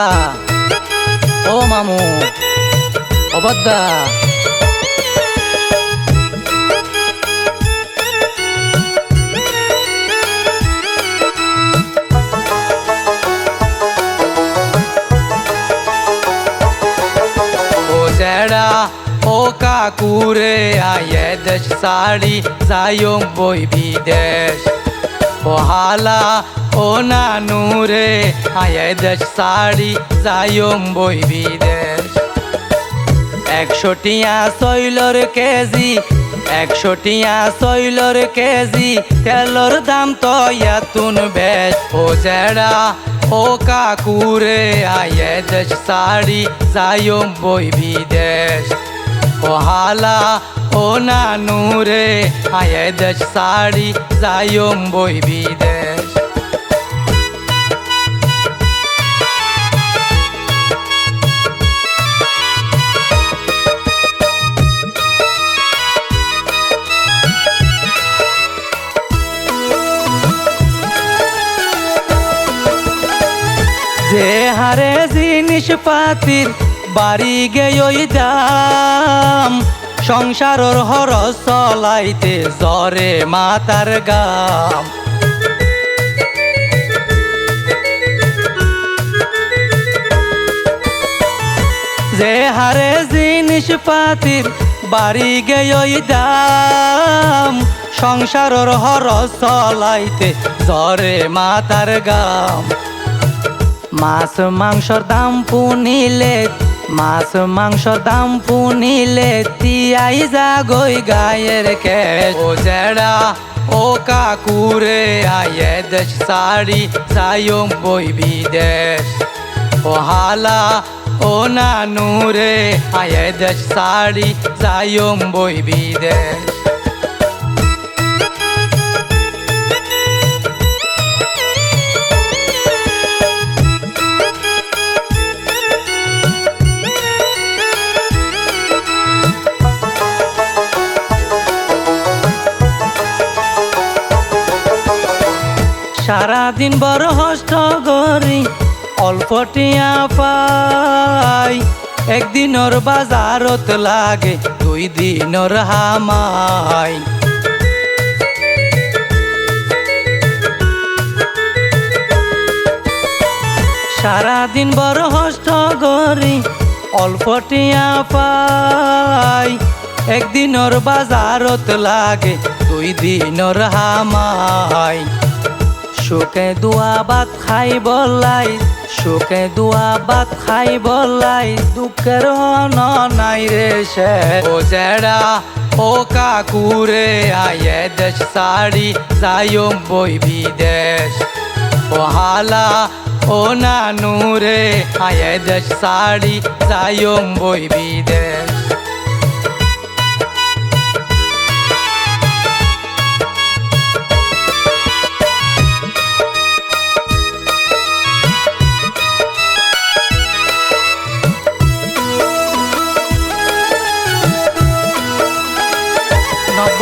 ও মামু অবদ্দা ও জেড়া ও কাকুরে আয়ে দেশ সাড়ি যাইম বই বিদেশ ও হালা ও নানুরে আয়ে দেশ সাড়ি যাইম বই বিদেশ 100 টিয়া সইলর কেজি 100 টিয়া সইলর কেজি তেলর দাম তো এতুন বেশ ও জেড়া ও কাকুরে আয়ে দেশ সাড়ি যাইম বই বিদেশ ও হালা ও নানুরে আয়ে দেশ সাড়ি যাইম বই বিদেশ যে হারে জিনিসপাতির বাড়ি গেই দাম সংসারর হরস চলাইতে জরে মাতার গাম যে হারে জিনিসপাতির বাড়ি গেই দাম সংসারর হরস চলাইতে জরে মাতার গাম মাছ মাংসর দাম পুনিলে মাছ মাংসর দাম পুনিলে তিয়াই যাগই গায়ের কেশ ও জেড়া ও কাকুরে আয়ে দেশ সাড়ি যাইম বই বিদেশ ও হালা ও নানুরে আয়ে দেশ সাড়ি যাইম বই বিদেশ সারাদিন বড় হষ্ট করি অল্প টিয়া পাই একদিনর বাজারত লাগে 2 দিনর হামাই সারাদিন বড় হষ্ট করি অল্প টিয়া পাই একদিনর বাজারত লাগে 2 দিনর হামাই সুখে দুয়া ভাত খাই বলাই সুখে দুয়া ভাত খাই বলাই দুঃখের হন নাই রে সে ও জেড়া ও কাকুরে আয়ে দেশ সাড়ি যাইম বই বিদেশ ও হালা ও নানুরে আয়ে দেশ সাড়ি যাইম বই বিদেশ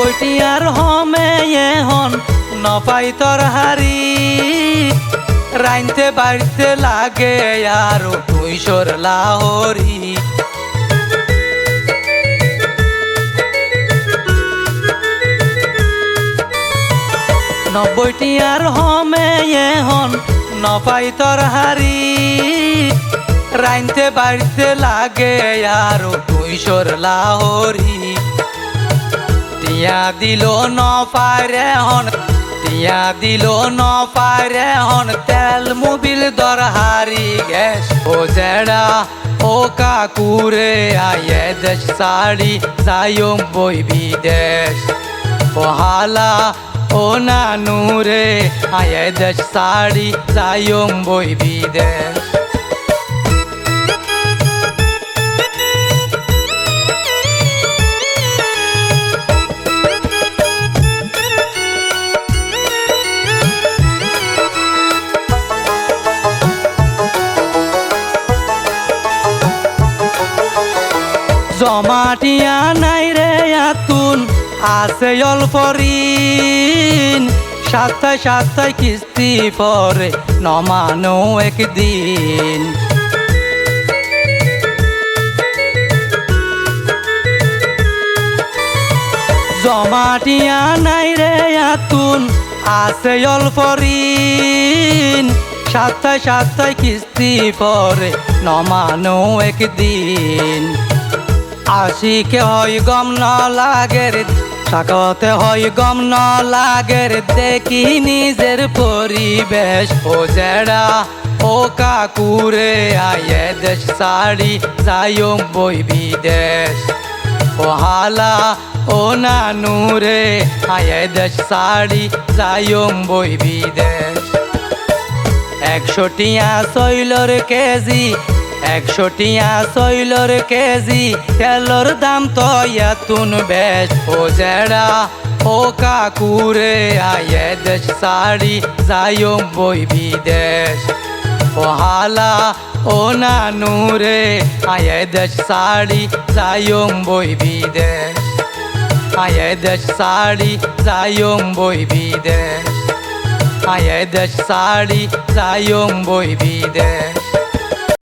বইটিয়ার হমে হন নপাই তোর হারি রাইনতে বাড়িতে লাগে আর 200 লাহরি নব্বইটিয়ার হমে হন নপাই তোর হারি রাইনতে বাড়িতে লাগে আর 200 লাহরি টিয়া দিল ন পারে হন টিয়া দিল ন পারে হন তেল মোবিল দর হারি গ্যাস ও জেড়া ও কাকুরে আয়ে দেশ সাড়ি যাইম বই বিদেশ ও হালা ও নানুরে আয়ে দেশ সাড়ি যাইম বই বিদেশ জমাটিয়া নাই রে আতুন আছে অল্প ঋণ সাতটায় কিস্তি পরে নমানো একদিন টিয়া নাই রে আতুন আছে অল্প ঋণ সাতটায় সাতটায় কিস্তি পরে নমানো একদিন আশিকে হয় গম ন লাগের সাকতে হয় গম ন লাগের দেখি নিজের পরিবেশ ও জেড়া ও কাকুরে আয়ে দেশ সাড়ি যাইম বই বিদেশ ও হালা ও নানুরে আয়ে দেশ সাড়ি যাইম বই বিদেশ 100 টিয়া শৈলর কেজি 100 টিয়া শৈলর কেজি তেলর দাম তো এতুন বেশ ও জেড়া ও কাকুরে আয়ে দেশ সাড়ি যাইম বই বিদেশ ও হালা ও নানুরে আয়ে দেশ সাড়ি যাইম বই বিদেশ আয়ে দেশ সাড়ি যাইম বই বিদেশ আয়ে দেশ সাড়ি যাইম বই বিদেশ